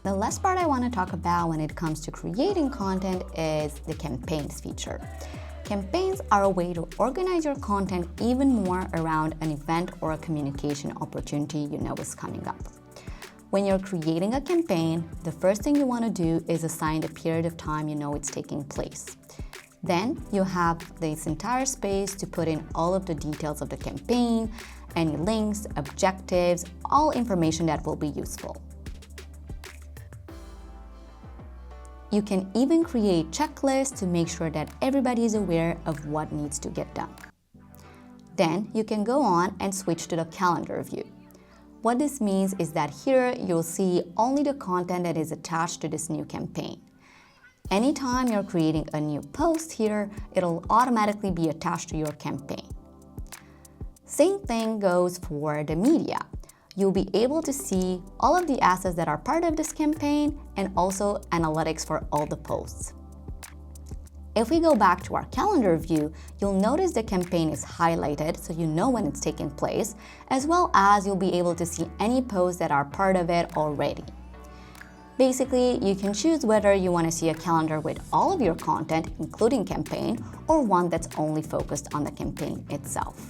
The last part I want to talk about when it comes to creating content is the campaigns feature. Campaigns are a way to organize your content even more around an event or a communication opportunity you know is coming up. When you're creating a campaign, the first thing you want to do is assign the period of time you know it's taking place. Then you have this entire space to put in all of the details of the campaign, any links, objectives, all information that will be useful. You can even create checklists to make sure that everybody is aware of what needs to get done. Then you can go on and switch to the calendar view. What this means is that here you'll see only the content that is attached to this new campaign. Anytime you're creating a new post here, it'll automatically be attached to your campaign. Same thing goes for the media. You'll be able to see all of the assets that are part of this campaign and also analytics for all the posts. If we go back to our calendar view, you'll notice the campaign is highlighted so you know when it's taking place, as well as you'll be able to see any posts that are part of it already. Basically, you can choose whether you want to see a calendar with all of your content, including campaign, or one that's only focused on the campaign itself.